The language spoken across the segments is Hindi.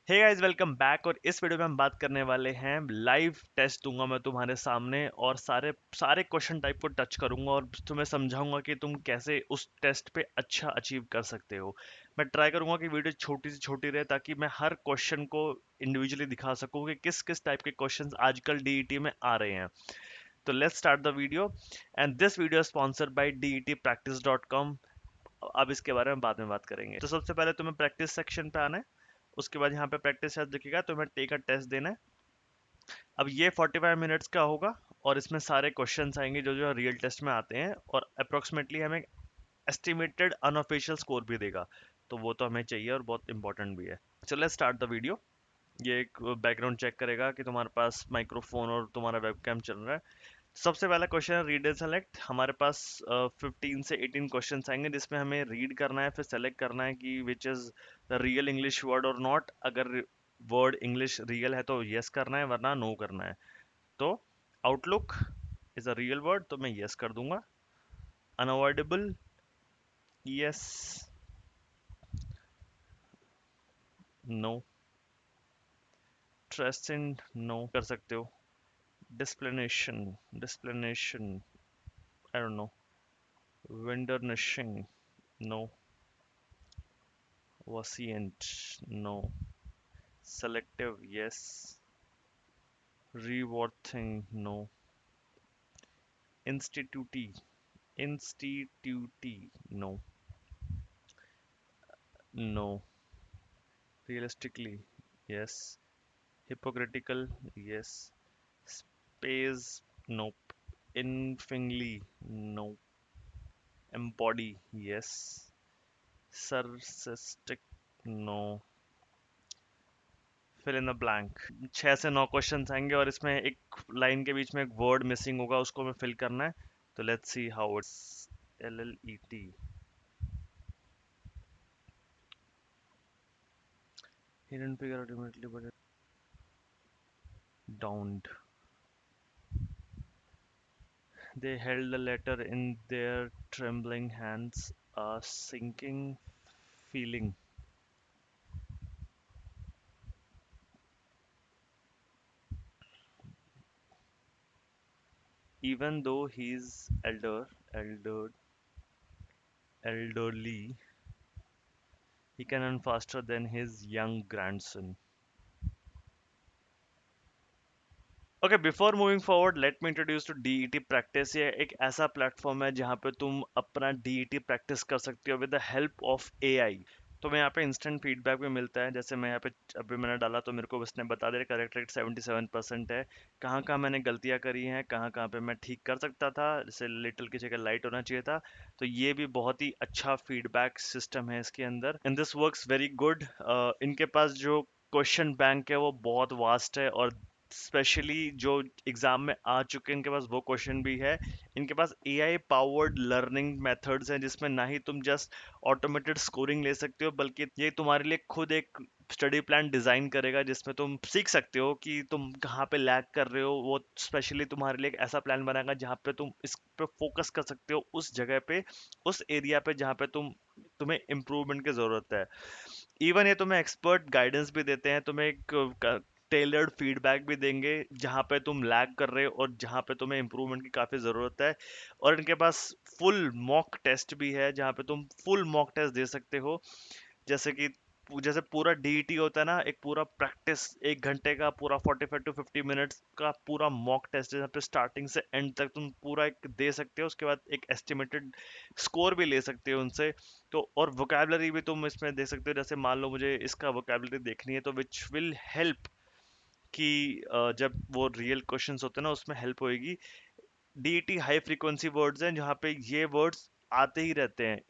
Hey guys welcome back. और इस वीडियो में हम बात करने वाले हैं, लाइव टेस्ट दूंगा मैं तुम्हारे सामने और सारे सारे क्वेश्चन टाइप को टच करूंगा और तुम्हें समझाऊंगा कि तुम कैसे उस टेस्ट पे अच्छा अचीव कर सकते हो। मैं ट्राई करूंगा कि वीडियो छोटी से छोटी रहे ताकि मैं हर क्वेश्चन को इंडिविजुअली दिखा सकूं कि किस किस टाइप के क्वेश्चंस आजकल डीईटी में आ रहे हैं। तो let's start the video and this video sponsored by DETpractice.com। अब इसके बारे में बाद में बात करेंगे। तो सबसे पहले तुम्हें प्रैक्टिस सेक्शन पे आना है। उसके बाद यहाँ पे प्रैक्टिस टेस्ट दिखेगा, तुम्हें टेक अ टेस्ट देना है। अब ये 45 मिनट्स का होगा और इसमें सारे क्वेश्चंस आएंगे जो जो रियल टेस्ट में आते हैं और अप्रोक्सीमेटली हमें एस्टिमेटेड अनऑफिशियल स्कोर भी देगा। तो वो तो हमें चाहिए और बहुत इंपॉर्टेंट भी है। चलो लेट्स स्टार्ट द वीडियो। ये एक बैकग्राउंड चेक करेगा कि तुम्हारे पास माइक्रोफोन और तुम्हारा वेबकैम चल रहा है। सबसे पहला क्वेश्चन है रीड एंड सेलेक्ट। हमारे पास 15 से 18 क्वेश्चन आएंगे जिसमें हमें रीड करना है, फिर सेलेक्ट करना है कि which is the real English word और नॉट। अगर वर्ड इंग्लिश रियल है तो यस करना है, वरना नो करना है। तो outlook is a real word, तो मैं यस कर दूंगा। Unavoidable, yes, no. Trust in, no कर सकते हो। Displanation, displanation, I don't know. Windernishing, no. Wasient, no. Selective, yes. Reworthing, no. Institutee, institutee, no. No. Realistically, yes. Hypocritical, yes. Space, nope. Infingly, no. Embody, yes. Sarcastic, no. Fill in the blank. 6 से 9 क्वेश्चन आएंगे और इसमें एक लाइन के बीच में एक वर्ड मिसिंग होगा, उसको हमें फिल करना है। तो let's see how it's. LLET, hidden figure ultimately but downed. They held the letter in their trembling hands, a sinking feeling. Even though he's elderly, he can run faster than his young grandson. Okay, before moving forward let me introduce to DET practice. ये एक ऐसा प्लेटफॉर्म है जहाँ पे तुम अपना डीईटी प्रैक्टिस कर सकते हो with the help of AI. तो मैं यहाँ पे इंस्टेंट फीडबैक भी मिलता है। जैसे मैं यहाँ पे अभी मैंने डाला तो मेरे को उसने बता दिया करेक्ट रेट 77% है। कहाँ कहाँ मैंने गलतियाँ करी हैं, कहाँ कहाँ पे मैं ठीक कर सकता था, जैसे लिटिल की जगह लाइट होना चाहिए था। तो ये भी बहुत ही अच्छा फीडबैक सिस्टम है इसके अंदर and this works very good. इनके पास जो क्वेश्चन बैंक है वो बहुत वास्ट है और स्पेशली जो एग्जाम में आ चुके हैं इनके पास वो क्वेश्चन भी है। इनके पास एआई पावर्ड लर्निंग मेथड्स हैं जिसमें ना ही तुम जस्ट ऑटोमेटेड स्कोरिंग ले सकते हो, बल्कि ये तुम्हारे लिए खुद एक स्टडी प्लान डिजाइन करेगा जिसमें तुम सीख सकते हो कि तुम कहाँ पे लैग कर रहे हो। वो स्पेशली तुम्हारे लिए एक ऐसा प्लान बनाएगा जहाँ पे तुम इस पे फोकस कर सकते हो, उस जगह पे, उस एरिया पे जहाँ पे तुम्हें इम्प्रूवमेंट की जरूरत है। इवन ये तुम्हें एक्सपर्ट गाइडेंस भी देते हैं, तुम्हें एक टेलर्ड फीडबैक भी देंगे जहाँ पे तुम लैग कर रहे हो और जहाँ पे तुम्हें इम्प्रूवमेंट की काफ़ी ज़रूरत है। और इनके पास फुल मॉक टेस्ट भी है जहाँ पे तुम फुल मॉक टेस्ट दे सकते हो। जैसे कि जैसे पूरा डीईटी होता है ना, एक पूरा प्रैक्टिस 1 घंटे का पूरा 45 to 50 मिनट्स का पूरा मॉक टेस्ट है जहाँ पे स्टार्टिंग से एंड तक तुम पूरा एक दे सकते हो। उसके बाद एक एस्टिमेटेड स्कोर भी ले सकते हो उनसे। तो और वोकेबलरी भी तुम इसमें दे सकते हो। जैसे मान लो मुझे इसका वोकेबलरी देखनी है तो विच विल हेल्प कि जब वो रियल क्वेश्चंस होते हैं ना उसमें हेल्प होएगी। डीईटी हाई फ्रीक्वेंसी वर्ड्स हैं जहाँ पे ये वर्ड्स आते ही रहते हैं।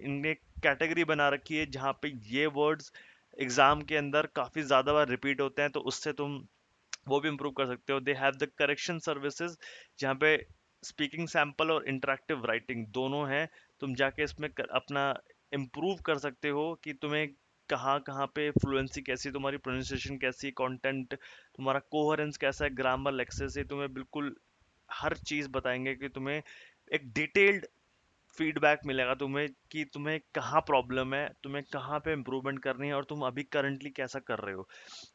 इनने कैटेगरी बना रखी है जहाँ पे ये वर्ड्स एग्जाम के अंदर काफी ज्यादा बार रिपीट होते हैं, तो उससे तुम वो भी इम्प्रूव कर सकते हो। They have the correction services जहाँ पे स्पीकिंग सैंपल और इंटरेक्टिव राइटिंग दोनों हैं। तुम जाके इसमें अपना इम्प्रूव कर सकते हो कि तुम्हें कहाँ कहाँ पे फ्लुएंसी कैसी, तुम्हारी प्रोनाउंसिएशन कैसी, कंटेंट तुम्हारा कोहेरेंस कैसा है, ग्रामर लेक्सेस, ये तुम्हें बिल्कुल हर चीज़ बताएंगे कि तुम्हें एक डिटेल्ड फीडबैक मिलेगा तुम्हें कि तुम्हें कहाँ प्रॉब्लम है, तुम्हें कहाँ पे इम्प्रूवमेंट करनी है और तुम अभी करंटली कैसा कर रहे हो।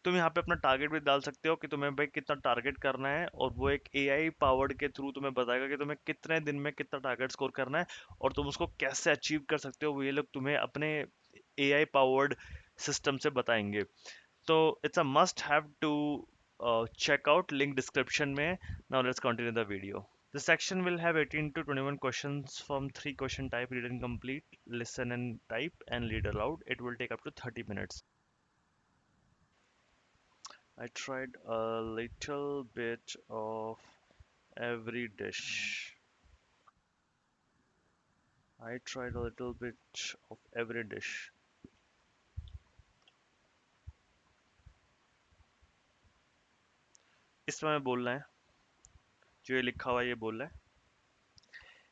तुम यहाँ पे अपना टारगेट भी डाल सकते हो कि तुम्हें भाई कितना टारगेट करना है, और वो एक एआई पावर्ड के थ्रू तुम्हें बताएगा कि तुम्हें कितने दिन में कितना टारगेट स्कोर करना है और तुम उसको कैसे अचीव कर सकते हो। वो ये लोग तुम्हें अपने एआई पावर्ड सिस्टम से बताएंगे। तो it's a must have to check out, link description में। Now let's continue the video. The section will have 18 to 21 questions from three question type: read and complete, listen and type, and read aloud. It will take up to 30 minutes. I tried a little bit of every dish. I tried a little bit of every dish. इसमें हमें बोलना है, जो ये लिखा हुआ है ये बोलना है.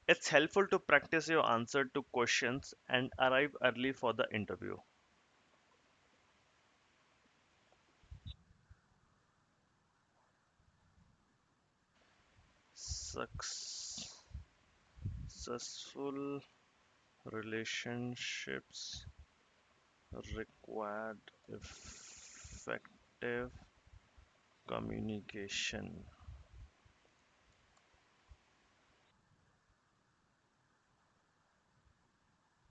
It's helpful to practice your answer to questions and arrive early for the interview. Successful relationships required effective communication.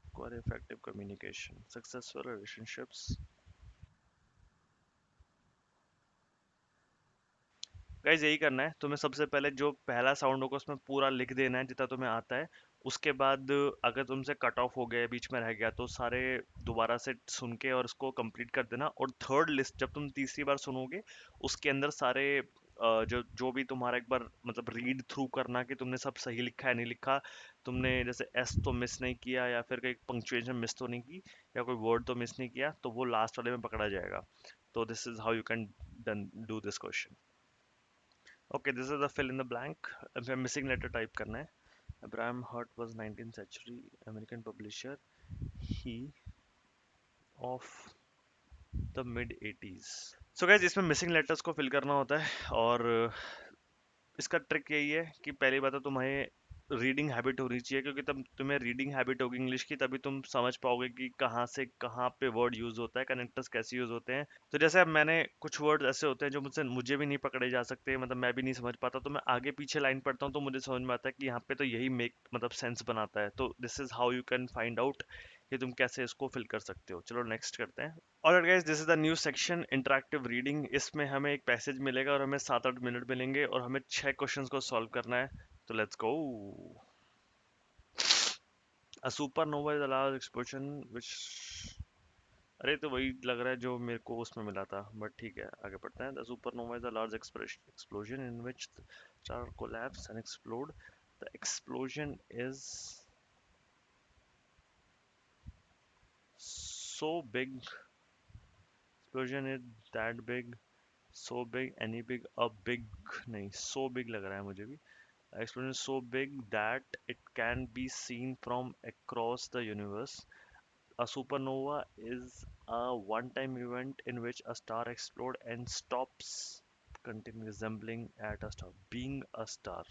Require effective communication. Successful relationships. Guys यही करना है तुम्हें। सबसे पहले जो पहला साउंड होगा उसमें पूरा लिख देना है जितना तुम्हें आता है। उसके बाद अगर तुमसे कट ऑफ हो गया, बीच में रह गया, तो सारे दोबारा से सुन के और इसको कंप्लीट कर देना। और थर्ड लिस्ट जब तुम तीसरी बार सुनोगे उसके अंदर सारे जो जो भी तुम्हारा एक बार मतलब रीड थ्रू करना कि तुमने सब सही लिखा है नहीं लिखा, तुमने जैसे एस तो मिस नहीं किया या फिर कोई पंक्चुएशन मिस तो नहीं की या कोई वर्ड तो मिस नहीं किया, तो वो लास्ट वाले में पकड़ा जाएगा। तो this is how you can done do this question. Okay, this is the fill in the blank. अब हमें missing letter type करना है. Abraham Hart was 19th century American publisher. He of the mid 80s. So guys, इसमें missing letters को fill करना होता है, और इसका ट्रिक यही है कि पहली बात तो तुम्हें रीडिंग हैबिट होनी चाहिए, क्योंकि तब तुम्हें रीडिंग हैबिट होगी इंग्लिश की, तभी तुम समझ पाओगे कि कहाँ से कहाँ पे वर्ड यूज होता है, कनेक्टर्स कैसे यूज होते हैं। तो जैसे अब मैंने कुछ वर्ड ऐसे होते हैं जो मुझसे मुझे भी नहीं पकड़े जा सकते, मतलब मैं भी नहीं समझ पाता, तो मैं आगे पीछे लाइन पढ़ता हूँ तो मुझे समझ में आता है कि यहाँ पे तो यही मेक मतलब सेंस बनाता है। तो this is how you can find out कि तुम कैसे इसको फिल कर सकते हो। चलो नेक्स्ट करते हैं। Alright guys, this is the new section interactive reading. इसमें हमें एक पैसेज मिलेगा और हमें 7-8 मिनट मिलेंगे और हमें 6 क्वेश्चंस को सॉल्व करना है। तो let's go. A supernova is a large explosion which, अरे तो वही लग रहा है जो मेरे को उसमें मिला था, बट ठीक है आगे बढ़ते हैं। The supernova is a large explosion in which star collapse and explode. The explosion is so big, explosion is that big, so big, any big, a big, नहीं so big लग रहा है मुझे भी। Explosion is so big that it can be seen from across the universe. A supernova is a one-time event in which a star explodes and stops continuing resembling at a star, being a star.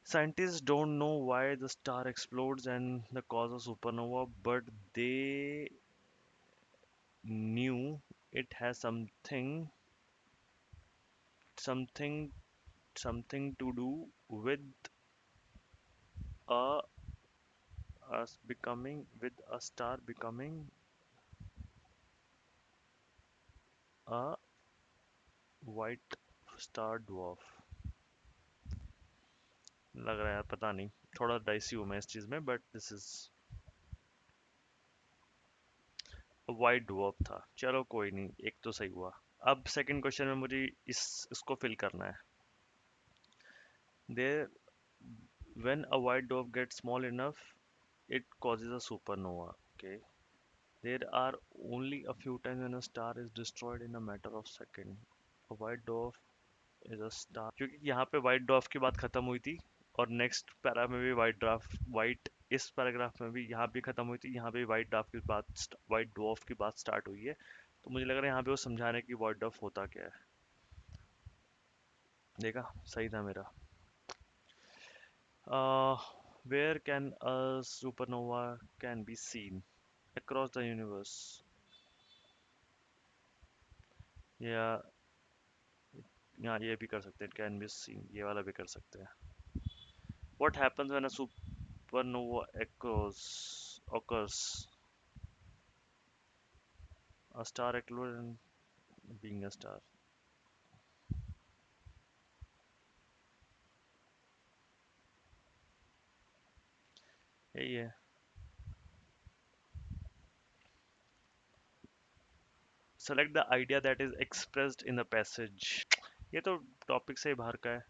Scientists don't know why the star explodes and the cause of supernova, but they knew it has something, something to do with a us becoming with a star becoming a white star dwarf. लग रहा है यार, पता नहीं, थोड़ा डाइसी हूँ मैं इस चीज में, but this is white dwarf था। चलो कोई नहीं, एक तो सही हुआ। अब सेकंड क्वेश्चन में मुझे इसको फिल करना है। There when a white dwarf gets small enough it causes a supernova. Okay, there are only a few times when a star is destroyed in a matter of second. A white dwarf is a star, क्योंकि यहाँ पे वाइट डॉफ की बात खत्म हुई थी और नेक्स्ट पैरा में भी वाइट, इस पैराग्राफ में भी यहाँ भी खत्म हुई थी, यहाँ पे वाइट डॉफ की बात, वाइट डॉफ की बात स्टार्ट हुई है। तो मुझे लग रहा है यहाँ पे वो समझा रहे हैं कि वाइट डॉफ होता क्या है। देखा, सही था मेरा। Where can a supernova can be seen? Across the universe. या यहाँ ये भी कर सकते हैं, कैन बी सीन, ये वाला भी कर सकते हैं. What happens when a supernova occurs? A star explodes being a star. यही है. Select the idea that is expressed in the passage. ये तो टॉपिक से ही बाहर का है.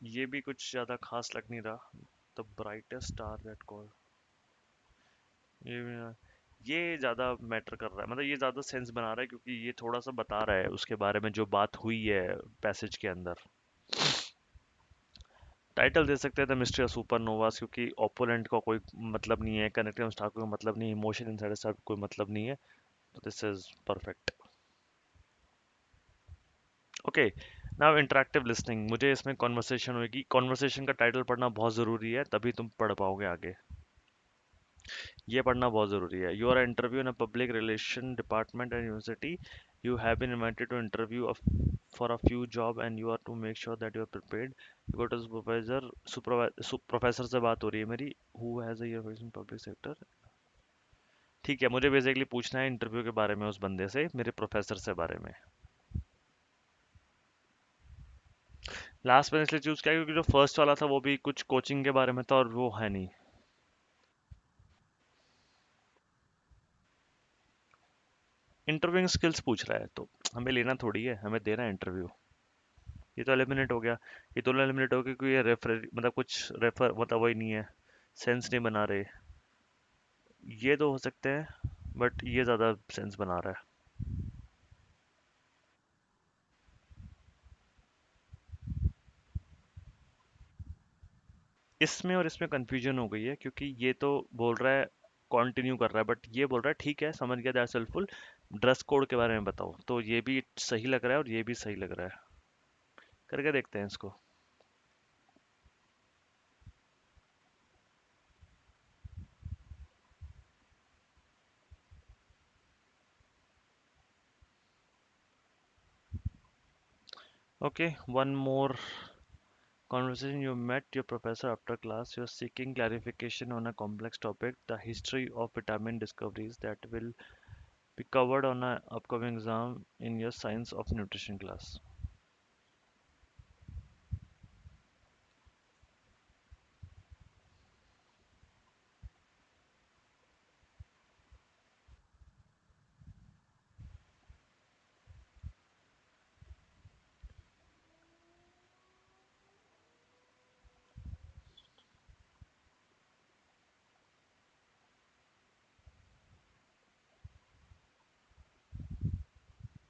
ये भी कुछ ज़्यादा खास लग नहीं रहा. The brightest star that called. ये ये ज़्यादा मैटर कर रहा है, मतलब ये ज़्यादा सेंस बना रहा है क्योंकि ये थोड़ा सा बता रहा है उसके बारे में जो बात हुई है पैसेज के अंदर. टाइटल दे सकते हैं द मिस्ट्री ऑफ सुपरनोवास, क्योंकि ओपोनेंट का कोई मतलब नहीं है, कनेक्टिव स्टार का कोई मतलब नहीं है, इमोशन इनसाइड स्टार का कोई मतलब नहीं है. तो this is perfect. Okay. Now interactive listening. मुझे इसमें कॉन्वर्सेशन होगी. कॉन्वर्सेशन का टाइटल पढ़ना बहुत ज़रूरी है, तभी तुम पढ़ पाओगे आगे. ये पढ़ना बहुत ज़रूरी है. You are interview in a public relation department and university. You have been invited to interview for a few job and you are to make sure that you are prepared. You go to the professor से बात हो रही है मेरी. Who has a year of in public sector. ठीक है, मुझे बेसिकली पूछना है इंटरव्यू के बारे में उस बंदे से, मेरे प्रोफेसर से बारे में. लास्ट मैंने इसलिए चूज किया क्योंकि जो फर्स्ट वाला था वो भी कुछ कोचिंग के बारे में था और वो है नहीं. इंटरव्यूइंग स्किल्स पूछ रहा है तो हमें लेना थोड़ी है, हमें देना है इंटरव्यू. ये तो एलिमिनेट हो गया. ये दोनों एलिमिनेट हो गया क्योंकि ये रेफर मतलब कुछ रेफर मतलब वही नहीं है, सेंस नहीं बना रहे. ये दो हो सकते हैं बट ये ज़्यादा सेंस बना रहा है. इसमें और इसमें कंफ्यूजन हो गई है क्योंकि ये तो बोल रहा है कंटिन्यू कर रहा है, बट ये बोल रहा है ठीक है समझ गया दैट्स हेल्पफुल, ड्रेस कोड के बारे में बताओ. तो ये भी सही लग रहा है और ये भी सही लग रहा है. करके देखते हैं इसको. Okay, one more conversation. You met your professor after class. You're seeking clarification on a complex topic, the history of vitamin discoveries that will be covered on an upcoming exam in your science of nutrition class.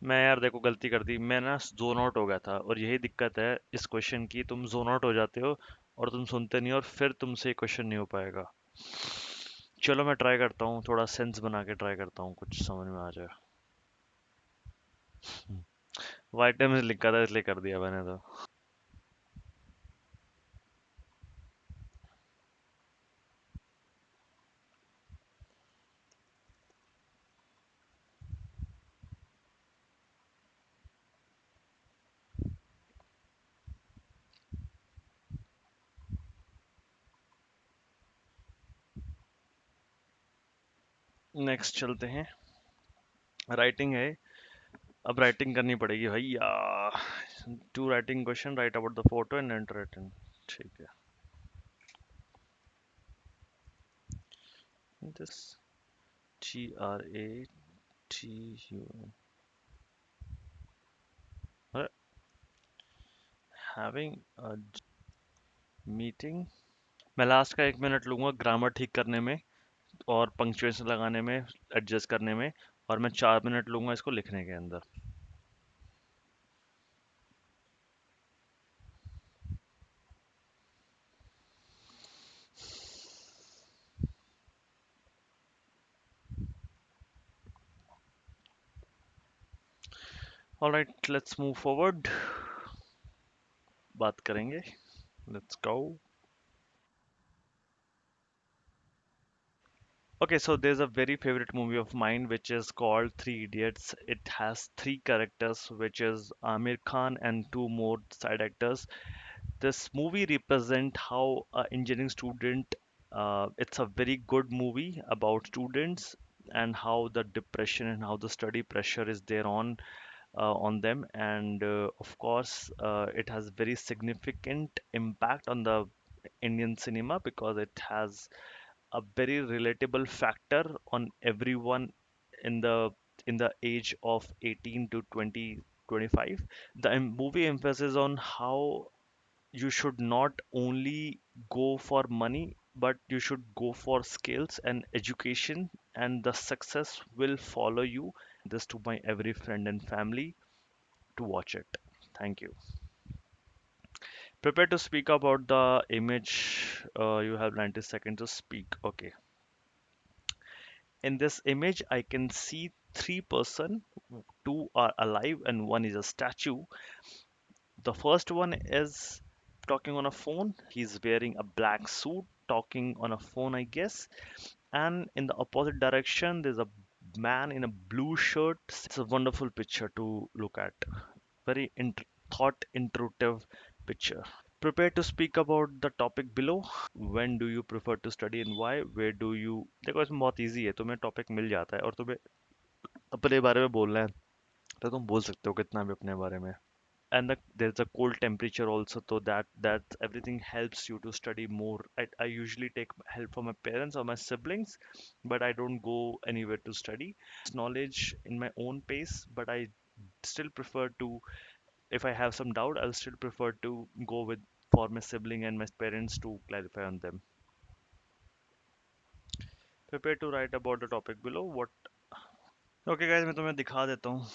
मैं यार देखो गलती कर दी, मैं ना जोन आउट हो गया था और यही दिक्कत है इस क्वेश्चन की. तुम जोन आउट हो जाते हो और तुम सुनते नहीं हो और फिर तुमसे क्वेश्चन नहीं हो पाएगा. चलो मैं ट्राई करता हूँ, थोड़ा सेंस बना के ट्राई करता हूँ, कुछ समझ में आ जाए. वाइटामिन लिखा था इसलिए कर दिया मैंने तो. नेक्स्ट चलते हैं. राइटिंग है. अब राइटिंग करनी पड़ेगी भैया. Two writing question, write about the photo and enter written. ठीक है. This GRATU having a meeting. मैं लास्ट का 1 मिनट लूंगा ग्रामर ठीक करने में और पंक्चुएशन लगाने में, एडजस्ट करने में, और मैं 4 मिनट लूंगा इसको लिखने के अंदर. Alright, let's move forward. बात करेंगे. Let's go. Okay, so there's a very favorite movie of mine which is called Three Idiots. It has three characters, which is Amir Khan and two more side actors. This movie represent how a engineering student, it's a very good movie about students and how the depression and how the study pressure is there on them, and of course it has very significant impact on the Indian cinema because it has a very relatable factor on everyone in the age of 18 to 20 25. The movie emphasizes on how you should not only go for money, but you should go for skills and education, and the success will follow you. This to my every friend and family to watch it. Thank you. Prepare to speak about the image. You have 90 seconds to speak. Okay. In this image, I can see three person. Two are alive and one is a statue. The first one is talking on a phone. He's wearing a black suit, talking on a phone, I guess. And in the opposite direction, there's a man in a blue shirt. It's a wonderful picture to look at. Very thought intuitive picture. Prepare to speak about the topic below. When do you prefer to study and why? Where do you, देखो इसमें बहुत इजी है, तुम्हें टॉपिक मिल जाता है और तुम्हें अपने बारे में बोलना है तो तुम बोल सकते हो कितना भी अपने बारे में. And there's a cold temperature also, so that everything helps you to study more. I usually take help from my parents or my siblings, but I don't go anywhere to study. Knowledge in my own pace, but I still prefer to, if I have some doubt, I'll still prefer to go with for my sibling and my parents to clarify on them. Prepare to write about the topic below. What? Okay guys, मैं तुम्हें दिखा देता हूँ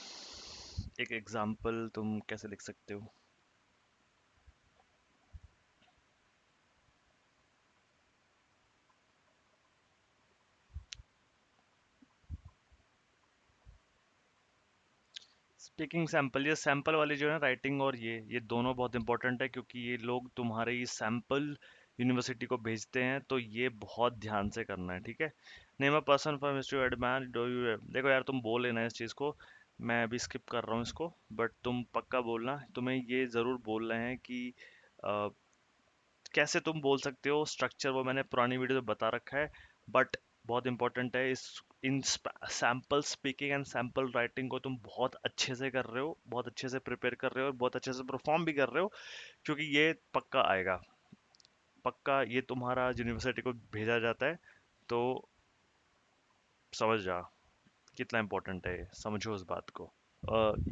एक एग्जाम्पल तुम कैसे लिख सकते हो. स्पीकिंग सैंपल, ये सैंपल वाली जो है राइटिंग और ये दोनों बहुत इंपॉर्टेंट है क्योंकि ये लोग तुम्हारे ये सैंपल यूनिवर्सिटी को भेजते हैं, तो ये बहुत ध्यान से करना है, ठीक है. Name a person from history admire do you, देखो यार तुम बोल लेना इस चीज़ को, मैं अभी स्किप कर रहा हूँ इसको, बट तुम पक्का बोलना, तुम्हें ये ज़रूर बोलना है कि कैसे तुम बोल सकते हो. स्ट्रक्चर वो मैंने पुरानी वीडियो में बता रखा है, बट बहुत इंपॉर्टेंट है इस in sample speaking and sample writing को तुम बहुत अच्छे से कर रहे हो, बहुत अच्छे से प्रिपेयर कर रहे हो और बहुत अच्छे से परफॉर्म भी कर रहे हो, क्योंकि ये पक्का आएगा. पक्का ये तुम्हारा यूनिवर्सिटी को भेजा जाता है, तो समझ जा कितना इंपॉर्टेंट है ये, समझो उस बात को.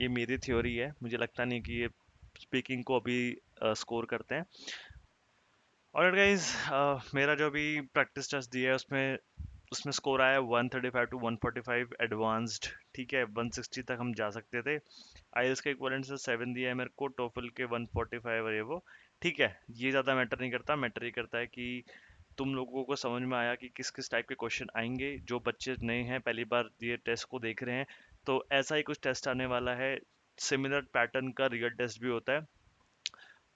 ये मेरी थ्योरी है, मुझे लगता नहीं कि ये स्पीकिंग को अभी स्कोर करते हैं. ऑलराइट गाइस, मेरा जो अभी प्रैक्टिस टेस्ट दिया है उसमें उसमें स्कोर आया 135 टू 145 एडवांस्ड, ठीक है. 160 तक हम जा सकते थे. आईएल्स का इक्विवेलेंट से 7 दिया है मेरे को, टोफल के 145 और ये वो, ठीक है. ये ज़्यादा मैटर नहीं करता, मैटर ये करता है कि तुम लोगों को समझ में आया कि किस किस टाइप के क्वेश्चन आएंगे. जो बच्चे नए हैं, पहली बार ये टेस्ट को देख रहे हैं, तो ऐसा ही कुछ टेस्ट आने वाला है. सिमिलर पैटर्न का रियल टेस्ट भी होता है.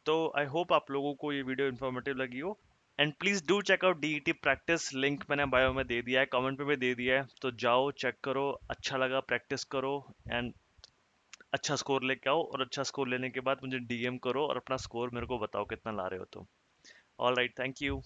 तो आई होप आप लोगों को ये वीडियो इन्फॉर्मेटिव लगी हो. And please do check out DET practice, link मैंने बायो में दे दिया है, कमेंट पे भी दे दिया है, तो जाओ चेक करो. अच्छा लगा प्रैक्टिस करो एंड अच्छा स्कोर लेके आओ, और अच्छा स्कोर लेने के बाद मुझे डीएम करो और अपना स्कोर मेरे को बताओ कितना ला रहे हो तुम. All right, thank you.